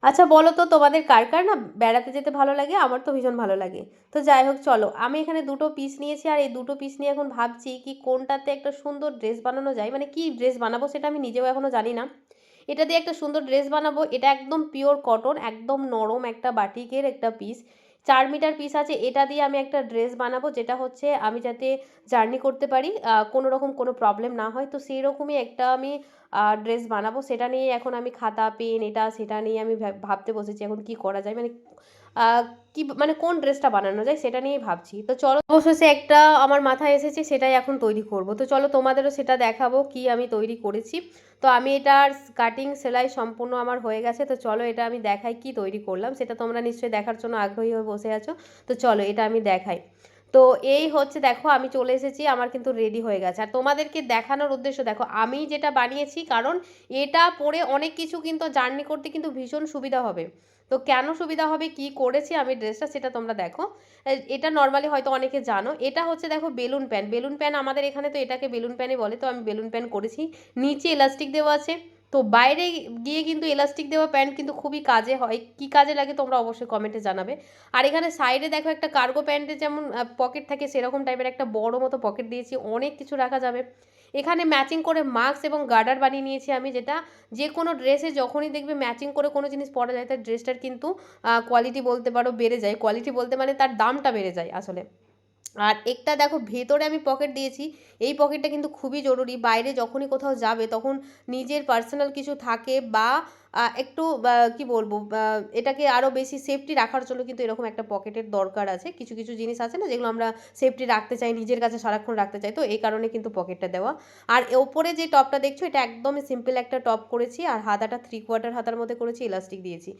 আচ্ছা বলো তো তোমাদের কার কার না বেড়াতে যেতে ভালো লাগে? আমার তো ভীষণ ভালো লাগে। তো যাই হোক চলো, আমি এখানে দুটো পিস নিয়েছি আর এই দুটো পিস নিয়ে এখন ভাবছি কি কোনটাতে একটা সুন্দর ড্রেস বানানো যায়, মানে কি ড্রেস বানাবো সেটা আমি নিজেও এখনো জানি না। এটা দিয়ে একটা সুন্দর ড্রেস বানাবো। এটা একদম পিওর কটন, একদম নরম একটা বাটিকের একটা পিস, 4 মিটার পিস আছে। এটা দিয়ে আমি একটা ড্রেস বানাবো যেটা হচ্ছে আমি যাতে জার্নি করতে পারি, কোনো রকম কোনো প্রবলেম না হয়, তো সেই রকমই একটা আমি ড্রেস বানাবো। সেটা নিয়ে এখন আমি খাতা পেন এটা সেটা নিয়ে আমি ভাবতে বসেছি এখন কি করা যায়, মানে আহ, কি মানে কোন ড্রেসটা বানানো যায় সেটা নিয়েই ভাবছি। তো চলো, অবশেষে একটা আমার মাথায় এসেছে, সেটাই এখন তৈরি করব। তো চলো তোমাদেরও সেটা দেখাবো কি আমি তৈরি করেছি। তো আমি এটার কাটিং সেলাই সম্পূর্ণ আমার হয়ে গেছে। তো চলো এটা আমি দেখাই কি তৈরি করলাম, সেটা তোমরা নিশ্চয়ই দেখার জন্য আগ্রহী হয়ে বসে আছো। তো চলো এটা আমি দেখাই। তো এই হচ্ছে দেখো আমি চলে এসেছি, আমার কিন্তু রেডি হয়ে গেছে। আর তোমাদেরকে দেখানোর উদ্দেশ্য দেখো আমি যেটা বানিয়েছি, কারণ এটা পরে অনেক কিছু কিন্তু জার্নি করতে কিন্তু ভীষণ সুবিধা হবে। তো কেন সুবিধা হবে, কি করেছি আমি ড্রেসটা সেটা তোমরা দেখো। এটা নর্মালি হয়তো অনেকে জানো, এটা হচ্ছে দেখো বেলুন প্যান। বেলুন প্যান আমাদের এখানে তো এটাকে বেলুন প্যানই বলে, তো আমি বেলুন প্যান করেছি। নিচে এলাস্টিক দেওয়া আছে। তো বাইরে গিয়ে কিন্তু এলাস্টিক দেওয়া প্যান্ট কিন্তু খুবই কাজে হয়, কি কাজে লাগে তোমরা অবশ্যই কমেন্টে জানাবে। আর এখানে সাইডে দেখো একটা কার্গো প্যান্টে যেমন পকেট থাকে সেরকম টাইপের একটা বড় মতো পকেট দিয়েছি, অনেক কিছু রাখা যাবে। এখানে ম্যাচিং করে মাস্ক এবং গার্ডার বানিয়ে নিয়েছি আমি, যেটা যে কোনো ড্রেসে যখনই দেখবে ম্যাচিং করে কোনো জিনিস পরা যায় তার ড্রেসটার কিন্তু কোয়ালিটি বলতে পারো বেড়ে যায়। কোয়ালিটি বলতে মানে তার দামটা বেড়ে যায় আসলে। আর একটা দেখো ভেতরে আমি পকেট দিয়েছি। এই পকেটটা কিন্তু খুবই জরুরি, বাইরে যখনই কোথাও যাবে তখন নিজের পার্সোনাল কিছু থাকে বা একটু কি বলবো, এটাকে আরও বেশি সেফটি রাখার জন্য কিন্তু এরকম একটা পকেটের দরকার আছে। কিছু কিছু জিনিস আছে না যেগুলো আমরা সেফটি রাখতে চাই, নিজের কাছে সারাক্ষণ রাখতে চাই, তো এই কারণে কিন্তু পকেটটা দেওয়া। আর ওপরে যে টপটা দেখছো এটা একদমই সিম্পল একটা টপ করেছি, আর হাতাটা 3/4 হাতার মধ্যে করেছি, ইলাস্টিক দিয়েছি।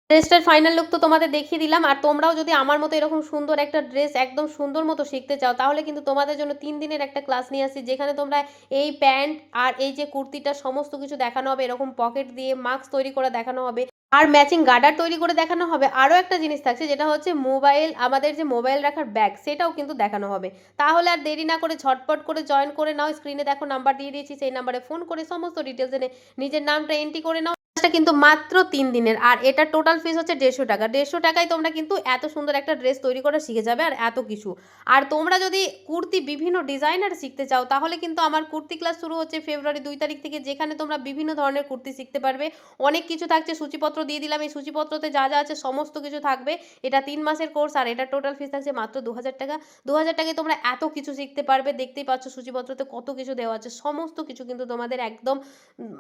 ড্রেসটার ফাইনাল লুক তো তোমাদের দেখিয়ে দিলাম। আর তোমরাও যদি আমার মতো এরকম সুন্দর একটা ড্রেস একদম সুন্দর মতো শিখতে চাও, তাহলে কিন্তু তোমাদের জন্য 3 দিনের একটা ক্লাস নিয়ে আসছি, যেখানে তোমরা এই প্যান্ট আর এই যে কুর্তিটা সমস্ত কিছু দেখানো হবে, এরকম পকেট দিয়ে মাস্ক তৈরি করে দেখানো হবে, আর ম্যাচিং গার্ডার তৈরি করে দেখানো হবে। আরও একটা জিনিস থাকছে যেটা হচ্ছে মোবাইল, আমাদের যে মোবাইল রাখার ব্যাগ সেটাও কিন্তু দেখানো হবে। তাহলে আর দেরি না করে ঝটপট করে জয়েন করে নাও, স্ক্রিনে দেখো নাম্বার দিয়ে দিয়েছি, সেই নাম্বারে ফোন করে সমস্ত ডিটেলস এনে নিজের নামটা এন্ট্রি করে নাও। কিন্তু মাত্র 3 দিনের, আর এটা টোটাল ফিস হচ্ছে 150 টাকা। 150 টাকায় তোমরা কিন্তু এত সুন্দর একটা ড্রেস তৈরি করা শিখে যাবে, আর এত কিছু। আর তোমরা যদি কুর্তি বিভিন্ন ডিজাইনার শিখতে চাও, তাহলে কিন্তু আমার কুর্তি ক্লাস শুরু হচ্ছে ফেব্রুয়ারি 2 তারিখ থেকে, যেখানে তোমরা বিভিন্ন ধরনের কুর্তি শিখতে পারবে। অনেক কিছু থাকছে, সূচিপত্র দিয়ে দিলাম, এই সূচিপত্রতে যা যা আছে সমস্ত কিছু থাকবে। এটা 3 মাসের কোর্স, আর এটা টোটাল ফিস থাকছে মাত্র 2000 টাকা। 2000 টাকায় তোমরা এত কিছু শিখতে পারবে, দেখতেই পাচ্ছ সূচিপত্রতে কত কিছু দেওয়া আছে, সমস্ত কিছু কিন্তু তোমাদের একদম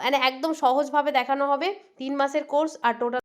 মানে একদম সহজভাবে দেখানো হবে। 3 মাসের কোর্স আর টোটাল